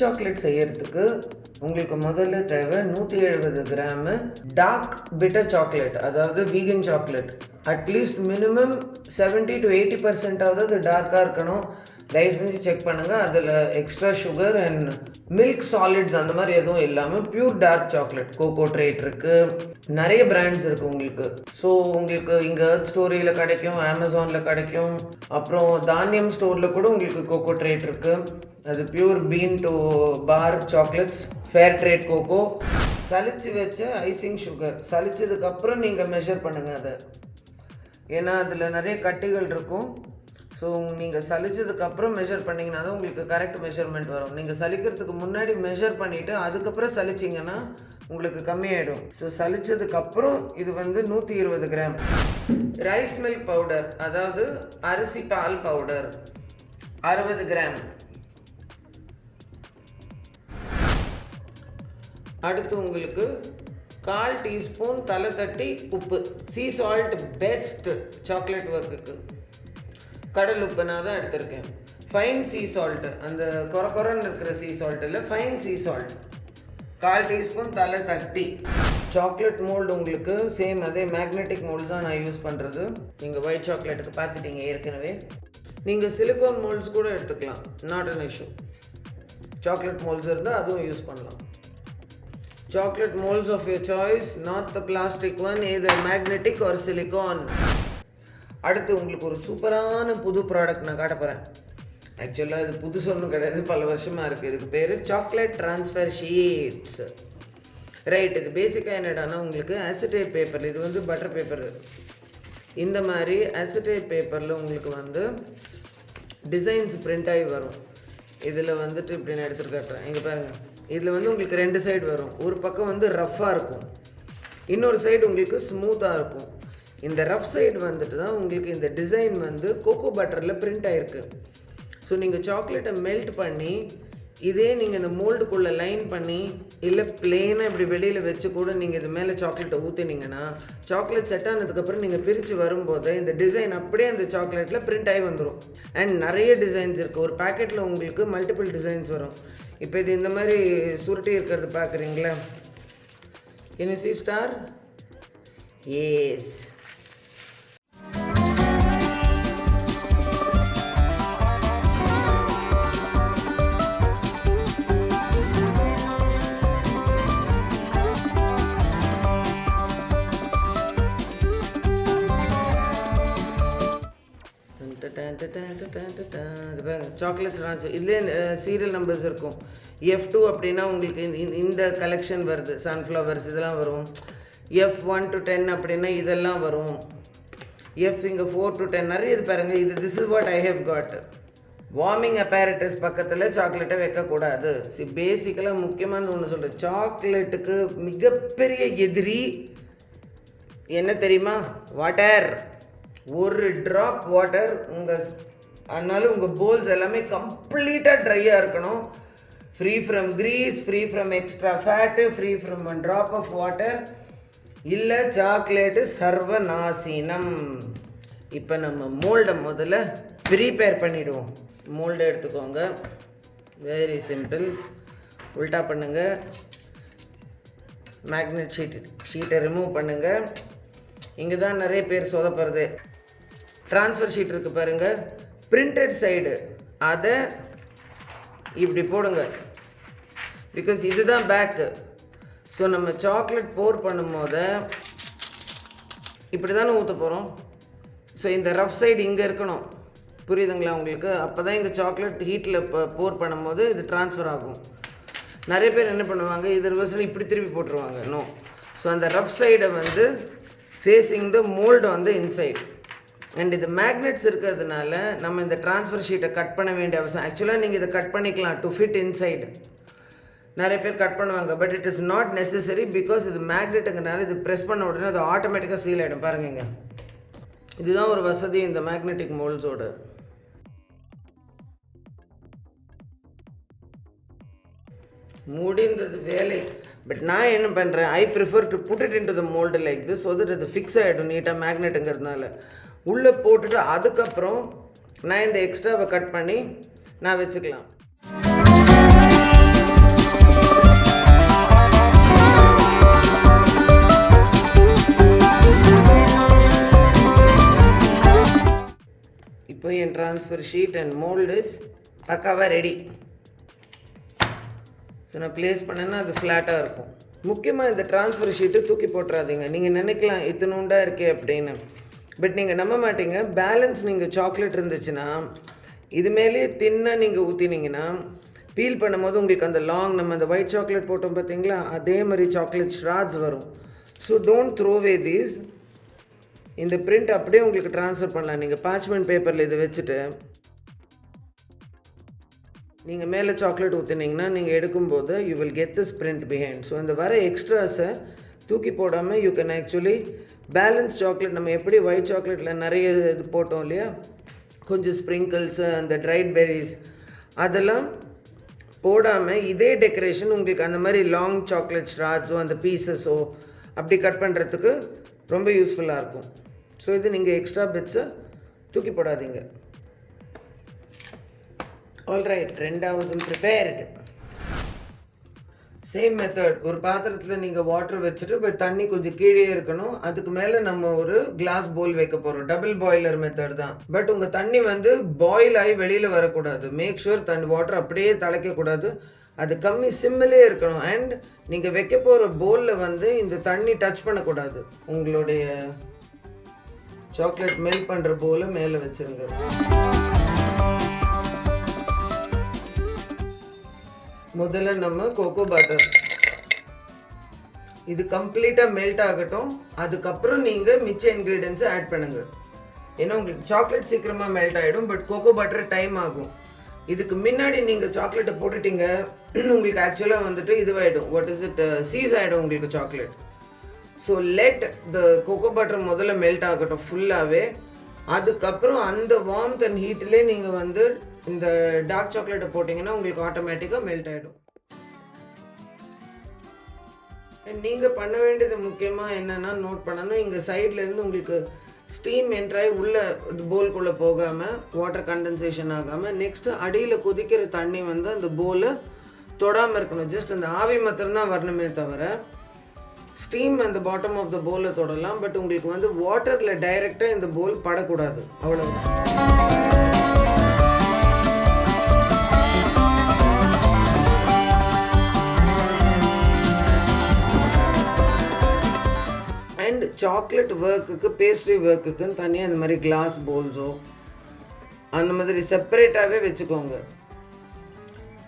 Chocolate செய்யறதுக்கு உங்களுக்கு முதல்ல தேவை 170 கிராமு டார்க் பிட்டர் சாக்லேட், அதாவது vegan chocolate. At least minimum 70 to 80% அது டார்க்காக இருக்கணும். தயவு செஞ்சு செக் பண்ணுங்கள். அதில் extra sugar and milk solids அந்த மாதிரி எதுவும் இல்லாமல் pure dark chocolate. Cocoa Trait இருக்குது, நிறைய பிராண்ட்ஸ் இருக்குது உங்களுக்கு. ஸோ உங்களுக்கு இங்கே எர்த் ஸ்டோரியில் கிடைக்கும், அமேசானில் கிடைக்கும், அப்புறம் தானியம் ஸ்டோரில் கூட உங்களுக்கு கோகோ ட்ரேட் இருக்குது. அது pure bean to bar chocolates, fair trade cocoa. சலிச்சு வச்ச ஐசிங் சுகர், சலிச்சதுக்கப்புறம் நீங்கள் மெஷர் பண்ணுங்கள் அதை, ஏன்னா அதில் நிறைய கட்டிகள் இருக்கும். ஸோ நீங்கள் சலிச்சதுக்கப்புறம் மெஷர் பண்ணிங்கன்னா தான் உங்களுக்கு கரெக்ட் மெஷர்மெண்ட் வரும். நீங்கள் சலிக்கிறதுக்கு முன்னாடி மெஷர் பண்ணிவிட்டு அதுக்கப்புறம் சலிச்சிங்கன்னா உங்களுக்கு கம்மியாயிடும். ஸோ சலிச்சதுக்கப்புறம் இது வந்து 120 கிராம் ரைஸ் மில்க் பவுடர், அதாவது அரிசி பால் பவுடர் 60 கிராம். அடுத்து உங்களுக்கு 1/4 டீஸ்பூன் தலை தட்டி உப்பு. சீ சால்ட் பெஸ்ட் சாக்லேட் ஒர்க்குக்கு. கடல் உப்பு நான் தான் எடுத்திருக்கேன். ஃபைன் சீ சால்ட்டு, அந்த குறன்னு இருக்கிற சீ சால்ட் இல்லை, ஃபைன் சீ சால்ட் 1/4 டீஸ்பூன் தலை தட்டி. சாக்லேட் மோல்டு உங்களுக்கு சேம் அதே மேக்னெட்டிக் மோல்டு தான் நான் யூஸ் பண்ணுறது. நீங்கள் ஒயிட் சாக்லேட்டுக்கு பார்த்துட்டீங்க ஏற்கனவே. நீங்கள் சிலிக்கான் மோல்ட்ஸ் கூட எடுத்துக்கலாம், not an issue. Chocolate moulds இருந்தால் அதுவும் யூஸ் பண்ணலாம். Chocolate molds of your choice, not the plastic one, either magnetic or silicone. அடுத்து உங்களுக்கு ஒரு சூப்பரான புது ப்ராடக்ட் நான் காட்ட போகிறேன். ஆக்சுவலாக இது புதுசு ஒன்றும் கிடையாது, பல வருஷமாக இருக்குது. இதுக்கு பேர் சாக்லேட் ட்ரான்ஸ்ஃபர் ஷீட்ஸ். ரைட், இது பேசிக்காக என்னடானா உங்களுக்கு அசிட்டேட் பேப்பர், இது வந்து பட்டர் பேப்பர். இந்த மாதிரி அசிட்டேட் பேப்பரில் உங்களுக்கு வந்து டிசைன்ஸ் பிரிண்ட் ஆகி வரும். இதில் வந்துட்டு இப்படி நான் எடுத்துகிட்டு காட்டுறேன், இங்கே பாருங்கள். இதில் வந்து உங்களுக்கு 2 சைடு வரும். ஒரு பக்கம் வந்து ரஃப்பாக இருக்கும், இன்னொரு சைடு உங்களுக்கு ஸ்மூத்தாக இருக்கும். இந்த ரஃப் சைடு வந்துட்டு தான் உங்களுக்கு இந்த டிசைன் வந்து கோகோ பட்டரில் பிரிண்ட் ஆகிருக்கு. ஸோ நீங்கள் சாக்லேட்டை மெல்ட் பண்ணி இதே நீங்கள் இந்த மோல்டுக்குள்ளே லைன் பண்ணி இல்லை பிளெயினாக இப்படி வெளியில் வச்சு கூட நீங்கள் இது மேலே சாக்லேட்டை ஊற்றினீங்கன்னா சாக்லேட் செட் ஆனதுக்கப்புறம் நீங்கள் பிரித்து வரும்போது இந்த டிசைன் அப்படியே அந்த சாக்லேட்டில் பிரிண்ட் ஆகி வந்துடும். அண்ட் நிறைய டிசைன்ஸ் இருக்குது. ஒரு பேக்கெட்டில் உங்களுக்கு மல்டிபிள் டிசைன்ஸ் வரும். இப்போ இது இந்த மாதிரி சுருட்டி இருக்கிறது பார்க்குறீங்களா? Can you see star? Yes. Chocolates transfer இதுலேயே சீரியல் நம்பர்ஸ் இருக்கும். F2 அப்படின்னா உங்களுக்கு இந்த கலெக்ஷன் வருது, சன்ஃப்ளவர்ஸ் இதெல்லாம் வரும். F1 to 10 அப்படின்னா இதெல்லாம் வரும். F இங்கே 4 to 10 நிறைய இது பாருங்கள். இது this is what I have God. Warming அப்பேரட்டஸ் பக்கத்தில் சாக்லேட்டை வைக்கக்கூடாது. பேசிக்கலாக முக்கியமான ஒன்று சொல்கிறேன், சாக்லேட்டுக்கு மிகப்பெரிய எதிரி என்ன தெரியுமா? வாட்டர். ஒரு ட்ராப் வாட்டர் அதனால உங்கள் போல்ஸ் எல்லாமே கம்ப்ளீட்டாக ட்ரையாக இருக்கணும். Free from grease, free from extra fat, free from 1 drop of water. இல்லை சாக்லேட்டு சர்வநாசீனம். இப்போ நம்ம மோல்டை முதல்ல ப்ரீப்பேர் பண்ணிவிடுவோம். மோல்டை எடுத்துக்கோங்க, வெரி சிம்பிள். உல்ட்டா பண்ணுங்கள், மேக்னெட் ஷீட்டை ரிமூவ் பண்ணுங்கள். இங்கே தான் நிறைய பேர் சொதப்படுறது. ட்ரான்ஸ்ஃபர் ஷீட் இருக்குது பாருங்கள், பிரிண்டட் சைடு அதை இப்படி போடுங்க, பிகாஸ் இதுதான் பேக்கு. ஸோ நம்ம சாக்லேட் போர் பண்ணும்போது இப்படி தானே ஊற்ற போகிறோம். ஸோ இந்த ரஃப் சைடு இங்கே இருக்கணும், புரியுதுங்களா உங்களுக்கு? அப்போ தான் இங்கே சாக்லேட் ஹீட்டில் போர் பண்ணும்போது இது ட்ரான்ஸ்ஃபர் ஆகும். நிறைய பேர் என்ன பண்ணுவாங்க, இது ரிவர்ஸில் இப்படி திருப்பி போட்டுருவாங்க. நோ. ஸோ அந்த ரஃப் சைடை வந்து ஃபேஸிங் த மோல்டு வந்து இன்சைட். அண்ட் இது மேக்னெட்ஸ் இருக்கிறதுனால நம்ம இந்த ட்ரான்ஸ்ஃபர் ஷீட்டை கட் பண்ண வேண்டிய அவசியம். ஆக்சுவலாக நீங்கள் இதை கட் பண்ணிக்கலாம் டு ஃபிட் இன்சைடு. நிறைய பேர் கட் பண்ணுவாங்க, but it is not necessary, because இது மேக்னெட்டுங்கிறனால இது ப்ரெஸ் பண்ண உடனே அது ஆட்டோமேட்டிக்காக சீல் ஆகிடும். பாருங்க, இதுதான் ஒரு வசதி இந்த மேக்னெட்டிக் மோல்ட்ஸோட. முடிந்தது வேலை. பட் நான் என்ன பண்ணுறேன், I prefer to put it into the mould like this, so that இது ஃபிக்ஸ் ஆகிடும் நீட்டாக மேக்னெட்டுங்கிறதுனால. உள்ளே போட்டுட்டு அதுக்கப்புறம் நான் இந்த எக்ஸ்ட்ராவை கட் பண்ணி நான் வச்சுக்கலாம். இப்போ என் transfer sheet and mould is பக்காவாக ரெடி. ஸோ நான் ப்ளேஸ் பண்ணேன்னா அது ஃப்ளாட்டாக இருக்கும். முக்கியமாக இந்த ட்ரான்ஸ்ஃபர் ஷீட்டு தூக்கி போட்டுறாதீங்க. நீங்கள் நினைக்கலாம் இத்தனூண்டாக இருக்கே அப்படின்னு, பட் நீங்கள் நம்ப மாட்டீங்க. பேலன்ஸ் நீங்கள் சாக்லேட் இருந்துச்சுன்னா இது மேலேயே தின்னாக நீங்கள் ஊற்றினீங்கன்னா பீல் பண்ணும்போது உங்களுக்கு அந்த நம்ம அந்த ஒயிட் சாக்லேட் போட்டோம் பார்த்தீங்களா, அதே மாதிரி சாக்லேட் ஷ்ராட்ஸ் வரும். So don't throw way these. இந்த பிரிண்ட் அப்படியே உங்களுக்கு ட்ரான்ஸ்ஃபர் பண்ணலாம். நீங்கள் பார்ச்மெண்ட் பேப்பரில் இதை வச்சுட்டு நீங்கள் மேலே சாக்லேட் ஊற்றினீங்கன்னா நீங்கள் எடுக்கும்போது you will get this print behind. So அந்த வர எக்ஸ்ட்ராஸை தூக்கி போடாமல் you can actually balance chocolate. நம்ம எப்படி ஒயிட் சாக்லேட்டில் நிறைய இது போட்டோம் இல்லையா, கொஞ்சம் ஸ்ப்ரிங்கிள்ஸு அந்த ட்ரைட் பெர்ரிஸ் அதெல்லாம் போடாமல் இதே டெக்கரேஷன் உங்களுக்கு அந்த மாதிரி லாங் சாக்லேட் ஸ்ட்ராட்ஸோ அந்த பீசஸோ அப்படி கட் பண்ணுறதுக்கு ரொம்ப யூஸ்ஃபுல்லாக இருக்கும். ஸோ இது நீங்கள் எக்ஸ்ட்ரா பிட்ஸை தூக்கி போடாதீங்க. ஆல்ரைட், ரெண்டாவது ப்ரிப்பேர்டு. Same method. ஒரு பாத்திரத்தில் நீங்கள் வாட்டர் வச்சுட்டு பட் தண்ணி கொஞ்சம் கீழே இருக்கணும். அதுக்கு மேலே நம்ம ஒரு கிளாஸ் பவுல் வைக்க போகிறோம். டபுள் பாய்லர் மெத்தட் தான். பட் உங்கள் தண்ணி வந்து பாயில் ஆகி வெளியில் வரக்கூடாது. மேக் ஷூர் வாட்டர் அப்படியே தலைக்கக்கூடாது. அது கம்மி சிம்மிலே இருக்கணும். அண்ட் நீங்கள் வைக்க போகிற பவுலில் வந்து இந்த தண்ணி டச் பண்ணக்கூடாது. உங்களுடைய சாக்லேட் மெல்ட் பண்ணுற பவுலை மேலே வச்சுருங்க. முதல்ல நம்ம கோகோ பட்டர் இது கம்ப்ளீட்டாக மெல்ட் ஆகட்டும். அதுக்கப்புறம் நீங்கள் மிச்ச இன்க்ரீடியன்ஸை ஆட் பண்ணுங்கள். ஏன்னா உங்களுக்கு சாக்லேட் சீக்கிரமாக மெல்ட் ஆகிடும், பட் கோகோ பட்டர் டைம் ஆகும். இதுக்கு முன்னாடி நீங்கள் சாக்லேட்டை போட்டுட்டீங்க, உங்களுக்கு ஆக்சுவலாக வந்துட்டு இதுவாகிடும், வாட் இஸ் இட், சீஸ் ஆகிடும் உங்களுக்கு chocolate. So let the cocoa butter முதல்ல மெல்ட் ஆகட்டும் ஃபுல்லாகவே. அதுக்கப்புறம் அந்த வார்ம்த் அண்ட் ஹீட்டிலே நீங்கள் வந்து இந்த டார்க் சாக்லேட்டை போட்டிங்கன்னா உங்களுக்கு ஆட்டோமேட்டிக்காக மெல்ட் ஆகிடும். நீங்கள் பண்ண வேண்டியது முக்கியமாக என்னென்னா நோட் பண்ணணும், இங்கே சைட்லேருந்து உங்களுக்கு ஸ்டீம் என்ட்ராகி உள்ளே போல்குள்ளே போகாமல் வாட்டர் கண்டென்சேஷன் ஆகாமல், நெக்ஸ்ட்டு அடியில் கொதிக்கிற தண்ணி வந்து அந்த போலை தொடாமல் இருக்கணும். ஜஸ்ட் அந்த ஆவி மாத்திரம்தான் வரணுமே தவிர ஸ்டீம் அந்த பாட்டம் ஆஃப் த போலை தொடலாம். பட் உங்களுக்கு வந்து வாட்டரில் டைரெக்டாக இந்த போல் படக்கூடாது, அவ்வளோதான். அண்ட் சாக்லேட் ஒர்க்குக்கு பேஸ்ட்ரி ஒர்க்குக்குன்னு தனியாக இந்த மாதிரி கிளாஸ் பவுல்ஸோ அந்த மாதிரி செப்பரேட்டாகவே வச்சுக்கோங்க.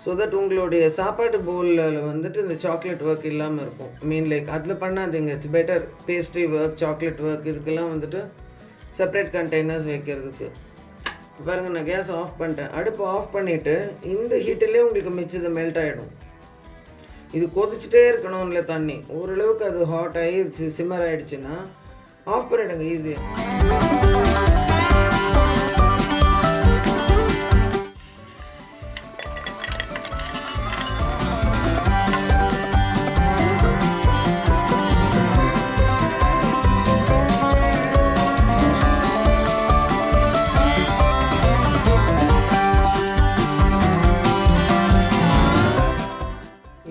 ஸோ தட் உங்களுடைய சாப்பாட்டு பவுலில் வந்துட்டு இந்த சாக்லேட் ஒர்க் இல்லாமல் இருக்கும். லைக் அதில் பண்ணாதீங்க. It's better pastry work, chocolate work இதுக்கெல்லாம் வந்துட்டு செப்பரேட் கண்டெய்னர்ஸ் வைக்கிறதுக்கு. பாருங்கள், நான் கேஸ் ஆஃப் பண்ணிட்டேன். அடுப்பு ஆஃப் பண்ணிவிட்டு இந்த ஹீட்டிலே உங்களுக்கு மிச்சது மெல்ட் ஆகிடும். இது கொதிச்சுட்டே இருக்கணும் இல்லை தண்ணி. ஓரளவுக்கு அது ஹாட் ஆகி சிம்மர் ஆகிடுச்சுன்னா ஆஃப் பண்ணிவிடுங்க ஈஸியாக.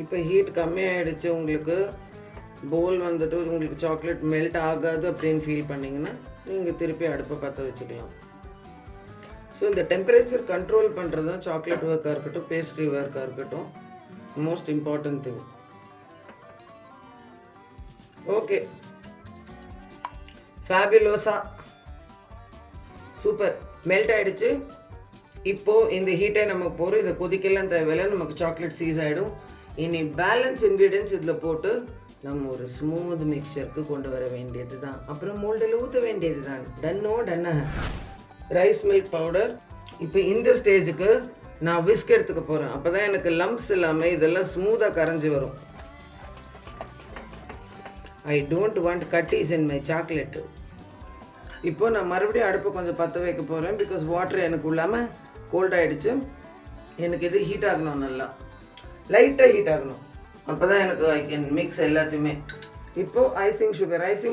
இப்போ ஹீட் கம்மியாகிடுச்சு, உங்களுக்கு போல் வந்துட்டு உங்களுக்கு சாக்லேட் மெல்ட் ஆகாது அப்படின்னு ஃபீல் பண்ணிங்கன்னா நீங்கள் திருப்பி அடுப்பை பற்ற வச்சுக்கலாம். ஸோ இந்த டெம்பரேச்சர் கண்ட்ரோல் பண்ணுறது தான் சாக்லேட் ஒர்க்காக இருக்கட்டும், பேஸ்ட்ரி ஒர்க்காக இருக்கட்டும், மோஸ்ட் இம்பார்ட்டன்ட் திங். ஓகே, ஃபேபிலோஸா, சூப்பர், மெல்ட் ஆகிடுச்சு. இப்போது இந்த ஹீட்டை நமக்கு போகிறோம். இதை கொதிக்கலாம் தேவையில்லை, நமக்கு சாக்லேட் சீஸ் ஆகிடும். இனி பேலன்ஸ் இன்க்ரீடியன்ஸ் இதில் போட்டு நம்ம ஒரு ஸ்மூத் மிக்சருக்கு கொண்டு வர வேண்டியது தான். அப்புறம் மோல்டில் ஊற்ற வேண்டியது தான். டன்னா ரைஸ் மில்க் பவுடர். இப்போ இந்த ஸ்டேஜுக்கு நான் விஸ்க் எடுத்துக்க போகிறேன். அப்போ தான் எனக்கு லம்ப்ஸ் இல்லாமல் இதெல்லாம் ஸ்மூத்தாக கரைஞ்சி வரும். I don't want cutties in my chocolate. இப்போது நான் மறுபடியும் அடுப்பை கொஞ்சம் பற்ற வைக்க போகிறேன். பிகாஸ் வாட்டர் எனக்கு இல்லாமல் கோல்ட் ஆகிடுச்சு. எனக்கு இது ஹீட் ஆகணும், நல்லா லைட்டாக ஹீட் ஆகணும். அப்போ தான் எனக்கு ஐ கேன் மிக்ஸ் எல்லாத்தையுமே. இப்போது ஐசிங்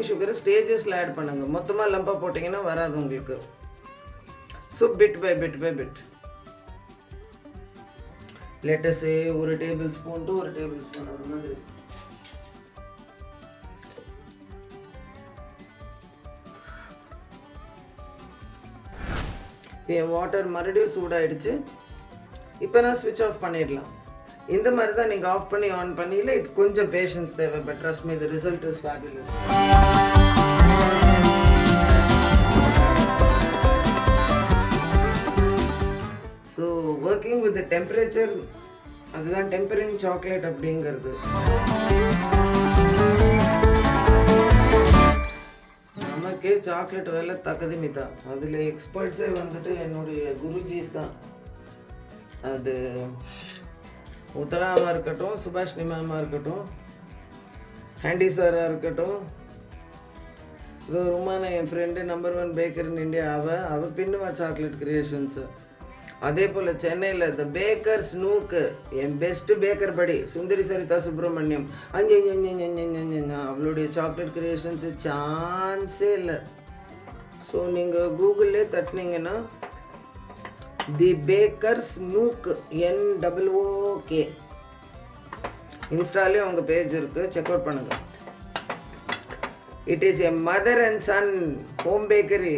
சுகரை ஸ்டேஜஸில் ஆட் பண்ணுங்கள். மொத்தமாக லம்பாக போட்டிங்கன்னா வராது உங்களுக்கு. ஸோ பிட் பை பிட் லெட்டஸே ஒரு டேபிள் ஸ்பூன் டு ஒரு டேபிள் ஸ்பூன் அது மாதிரி. என் வாட்டர் மறுபடியும் சூடாயிடுச்சு. இப்போ நான் ஸ்விட்ச் ஆஃப் பண்ணிடலாம். இந்த மாதிரி தான் நீங்கள் ஆஃப் பண்ணி ஆன் பண்ணியில் இட் கொஞ்சம் பேஷன்ஸ் தேவை. But trust me, the result is fabulous. So working with the temperature, அதுதான் டெம்பரிங் சாக்லேட் அப்படிங்கிறது. நமக்கே சாக்லேட் வேலை தக்கதுமி தான். அதில் எக்ஸ்பர்ட்ஸே வந்துட்டு என்னுடைய குருஜிஸ் தான். அது உத்தராவாக இருக்கட்டும், சுபாஷினி மேமாக இருக்கட்டும், ஹேண்டி சாராக இருக்கட்டும், இது ரொமான என் friend number 1 baker in India. அவள் பின்னுவா சாக்லேட் கிரியேஷன்ஸு. அதே போல் சென்னையில் த பேக்கர்ஸ் நூக்கு, என் பெஸ்ட்டு பேக்கர் படி சுந்தரி சரிதா சுப்ரமணியம், அவளுடைய சாக்லேட் கிரியேஷன்ஸு சான்ஸே இல்லை. ஸோ நீங்கள் கூகுள்லே தட்டினீங்கன்னா தி பேக்கர்ஸ் நூக்கு NOOK, இன்ஸ்டாலே அவங்க பேஜ் இருக்குது, செக் அவுட் பண்ணுங்கள். It is a mother and son home bakery.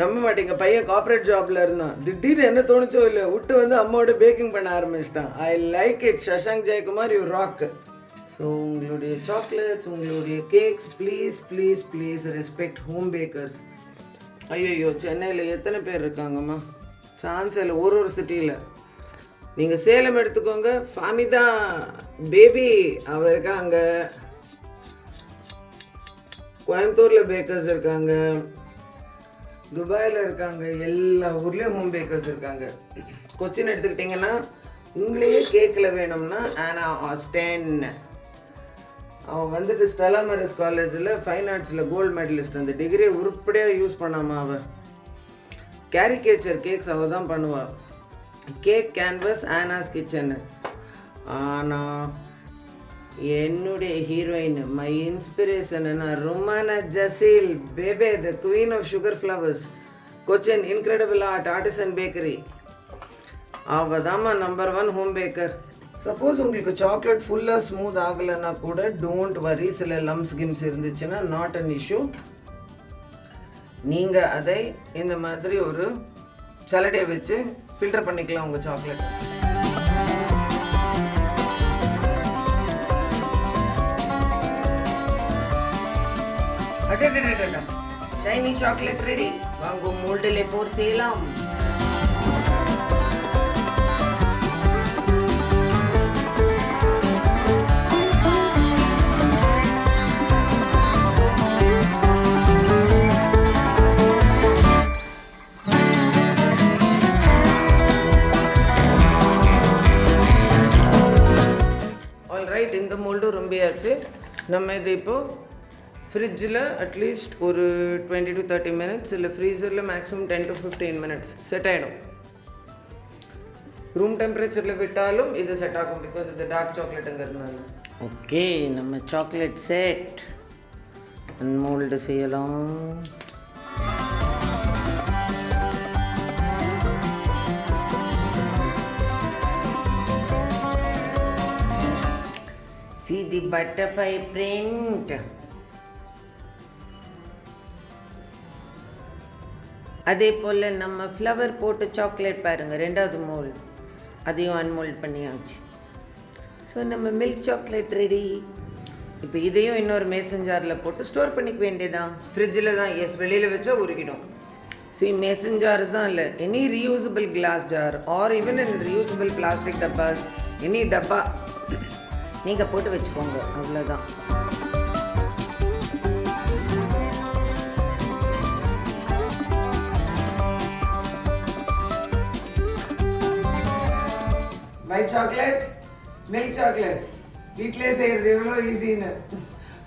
நம்ப மாட்டீங்க, பையன் கார்பரேட் ஜாப்ல இருந்தான். திடீர்னு என்ன தோணுச்சோ இல்லை, விட்டு வந்து அம்மாவோட பேக்கிங் பண்ண ஆரம்பிச்சிட்டான். I like it. Shashank Jayakumar, you rock. So உங்களுடைய சாக்லேட்ஸ், உங்களுடைய cakes, please please please respect home bakers. ஐயோ, சென்னையில் எத்தனை பேர் இருக்காங்கம்மா, சான்ஸ் இல்லை. ஒரு சிட்டியில் நீங்கள் சேலம் எடுத்துக்கோங்க, ஃபாமிதா பேபி அவ இருக்காங்க. கோயம்புத்தூரில் பேக்கர்ஸ் இருக்காங்க, துபாயில் இருக்காங்க, எல்லா ஊர்லேயும் ஹோம் பேக்கர்ஸ் இருக்காங்க. கொச்சின் எடுத்துக்கிட்டிங்கன்னா உங்களையே கேக்கில் வேணும்னா ஆனா ஆஸ்டென், அவன் வந்துட்டு ஸ்டெலா மேரிஸ் காலேஜில் ஃபைன் ஆர்ட்ஸில் கோல்டு மெடலிஸ்ட். அந்த டிகிரியை உருப்படியாக யூஸ் பண்ணாமல் அவள் கேரிகேச்சர் கேக்ஸ் அவள் தான் பண்ணுவாள். கேக் கேன்வஸ் ஆனாஸ் கிச்சனு. ஆனால் என்னுடைய heroine, my inspiration Romana Jaseel பேபே, the queen of sugar flowers, Cochin incredible artisan bakery. அவள் தாம்மா நம்பர் 1 ஹோம் பேக்கர். சப்போஸ் உங்களுக்கு சாக்லேட் ஃபுல்லாக ஸ்மூத் ஆகலைன்னா கூட டோன்ட் வரி. சில லம்ஸ் கிம்ஸ் இருந்துச்சுன்னா நாட் அன் இஷ்யூ. நீங்கள் அதை இந்த மாதிரி ஒரு சலடையை வச்சு ஃபில்டர் பண்ணிக்கலாம் உங்கள் சாக்லேட். Saini chocolate ready. வாங்கும் மோல்டில் போர் செய்யலாம். ஆல்ரைட், இந்த மோல்டும் ரொம்பியாச்சு. நம்ம இது இப்போது ஃப்ரிட்ஜில் அட்லீஸ்ட் ஒரு 20 to 30 minutes, இல்லை ஃப்ரீசரில் மேக்ஸிமம் 10 to 15 minutes செட் ஆகிடும். ரூம் டெம்பரேச்சரில் விட்டாலும் இது செட் ஆகும், பிகாஸ் இது டார்க் சாக்லேட்டுங்கிறதுனால. ஓகே, நம்ம சாக்லேட் செட் அன்மோல்டு செய்யலாம். See the butterfly print. அதே போல் நம்ம ஃப்ளவர் போட்டு சாக்லேட் பாருங்கள், 2வது மோல்ட் அதையும் அன்மோல்ட் பண்ணியாச்சு. ஸோ நம்ம மில்க் சாக்லேட் ரெடி. இப்போ இதையும் இன்னொரு மேசன் ஜாரில் போட்டு ஸ்டோர் பண்ணிக்க வேண்டியதான். ஃப்ரிட்ஜில் தான், எஸ், வெளியில் வச்சா உருகிடும். மேசன் ஜார்ஸ் தான் இல்லை, any reusable glass jar or even in reusable plastic டப்பாஸ், எனி டப்பா நீங்கள் போட்டு வச்சுக்கோங்க, அவ்வளோதான். ஒயிட் சாக்லேட், மில்க் சாக்லேட் வீட்டிலே செய்கிறது எவ்வளோ ஈஸின்னு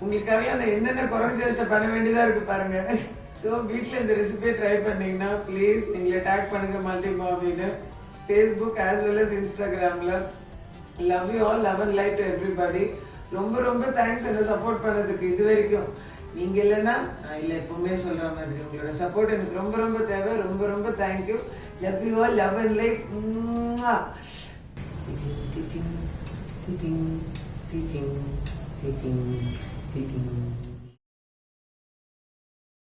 உங்களுக்கு அறியல. நான் என்னென்ன குறைஞ்சி சேஷ்டை பண்ண வேண்டியதாக இருக்குது பாருங்கள். ஸோ வீட்டில் இந்த ரெசிபியை ட்ரை பண்ணிங்கன்னா ப்ளீஸ் எங்களை டேக் பண்ணுங்கள் மல்டி மாமின்னு, ஃபேஸ்புக் ஆஸ் வெல் அஸ் இன்ஸ்டாகிராமில். Love you all, love and light to everybody. ரொம்ப ரொம்ப தேங்க்ஸ் என்னை சப்போர்ட் பண்ணதுக்கு இது வரைக்கும். நீங்கள் இல்லைன்னா நான் இல்லை, எப்பவுமே சொல்கிற மாதிரி உங்களோட சப்போர்ட் எனக்கு ரொம்ப ரொம்ப தேவை. ரொம்ப ரொம்ப thank you. Love you all, love and light. Teaching.